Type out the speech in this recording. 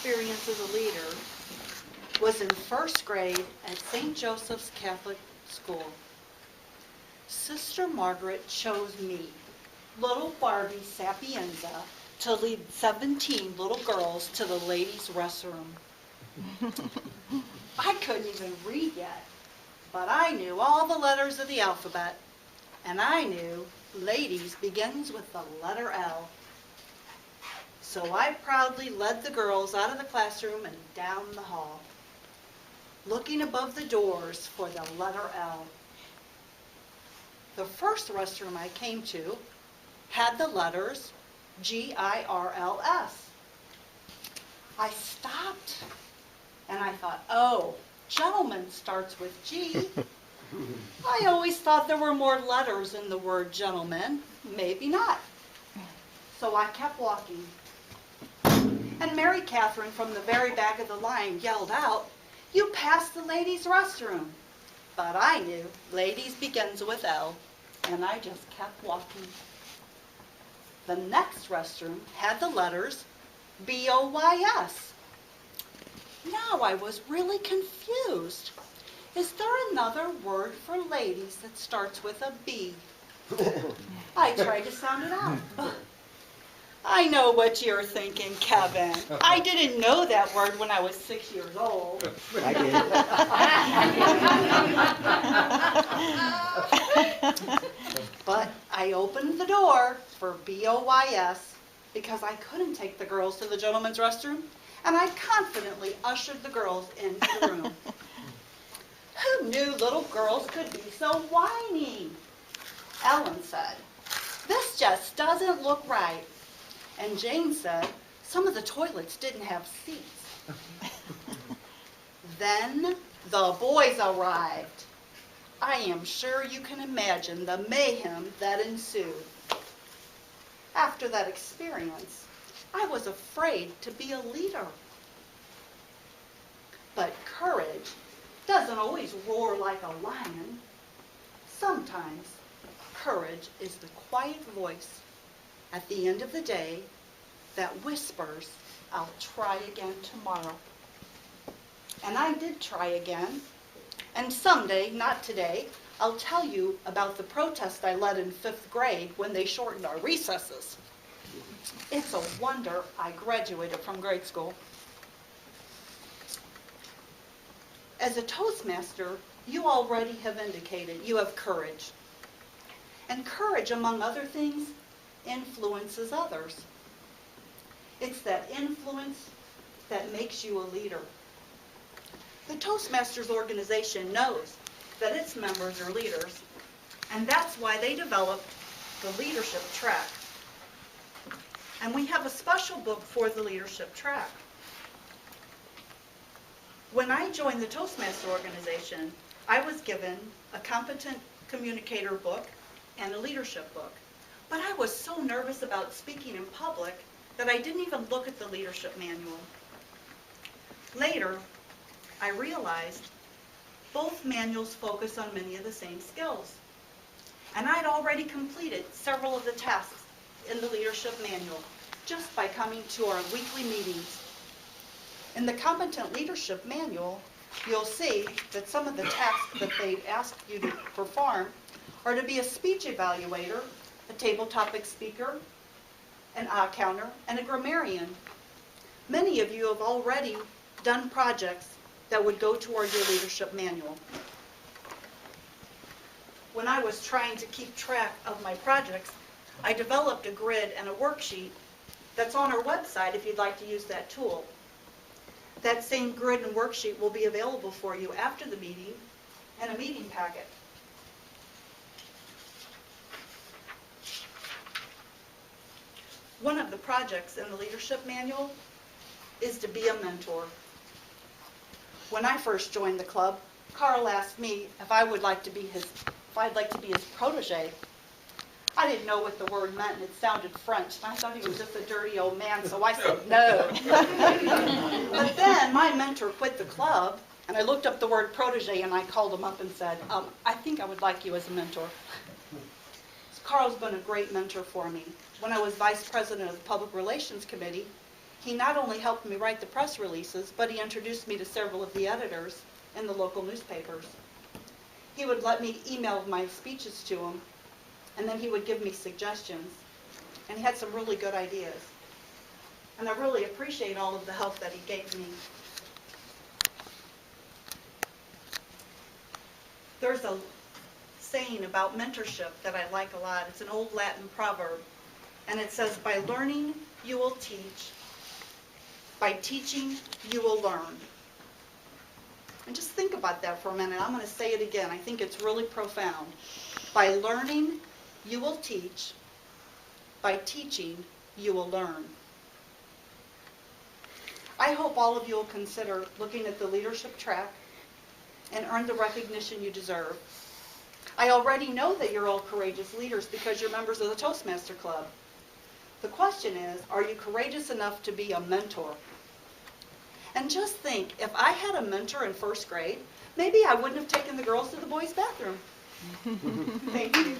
experience as a leader was in first grade at St. Joseph's Catholic School. Sister Margaret chose me, little Barbie Sapienza, to lead 17 little girls to the ladies' restroom. I couldn't even read yet, but I knew all the letters of the alphabet, and I knew ladies begins with the letter L. So I proudly led the girls out of the classroom and down the hall, looking above the doors for the letter L. The first restroom I came to had the letters G-I-R-L-S. I stopped and I thought, oh, gentleman starts with G. I always thought there were more letters in the word gentleman. Maybe not. So I kept walking. And Mary Catherine from the very back of the line yelled out, "You passed the ladies' restroom." But I knew ladies begins with L, and I just kept walking. The next restroom had the letters B-O-Y-S. Now I was really confused. Is there another word for ladies that starts with a B? I tried to sound it out. I know what you're thinking, Kevin. I didn't know that word when I was 6 years old. I did. But I opened the door for B-O-Y-S because I couldn't take the girls to the gentleman's restroom, and I confidently ushered the girls into the room. Who knew little girls could be so whiny? Ellen said, "This just doesn't look right." And Jane said, "Some of the toilets didn't have seats." Then the boys arrived. I am sure you can imagine the mayhem that ensued. After that experience, I was afraid to be a leader. But courage doesn't always roar like a lion. Sometimes courage is the quiet voice at the end of the day that whispers, "I'll try again tomorrow." And I did try again. And someday, not today, I'll tell you about the protest I led in 5th grade when they shortened our recesses. It's a wonder I graduated from grade school. As a Toastmaster, you already have indicated you have courage. And courage, among other things, influences others. It's that influence that makes you a leader. The Toastmasters organization knows that its members are leaders, and that's why they developed the leadership track. And we have a special book for the leadership track. When I joined the Toastmaster organization, I was given a competent communicator book and a leadership book. But I was so nervous about speaking in public that I didn't even look at the leadership manual. Later, I realized both manuals focus on many of the same skills. And I'd already completed several of the tasks in the leadership manual just by coming to our weekly meetings. In the Competent Leadership Manual, you'll see that some of the tasks that they ask you to perform are to be a speech evaluator, a table topic speaker, an odd counter, and a grammarian. Many of you have already done projects that would go toward your leadership manual. When I was trying to keep track of my projects, I developed a grid and a worksheet that's on our website if you'd like to use that tool. That same grid and worksheet will be available for you after the meeting in a meeting packet. One of the projects in the leadership manual is to be a mentor. When I first joined the club, Carl asked me if I'd like to be his protege. I didn't know what the word meant, and it sounded French. I thought he was just a dirty old man, so I said no. But then my mentor quit the club, and I looked up the word protege, and I called him up and said, I think I would like you as a mentor. Carl's been a great mentor for me. When I was vice president of the Public Relations Committee, He not only helped me write the press releases, but he introduced me to several of the editors in the local newspapers. He would let me email my speeches to him, and then he would give me suggestions. And he had some really good ideas. And I really appreciate all of the help that he gave me. There's a saying about mentorship that I like a lot. It's an old Latin proverb. And it says, by learning, you will teach. By teaching, you will learn. And just think about that for a minute. I'm going to say it again. I think it's really profound. By learning, you will teach. By teaching, you will learn. I hope all of you will consider looking at the leadership track and earn the recognition you deserve. I already know that you're all courageous leaders because you're members of the Toastmaster Club. The question is, are you courageous enough to be a mentor? And just think, if I had a mentor in first grade, maybe I wouldn't have taken the girls to the boys' bathroom. Thank you.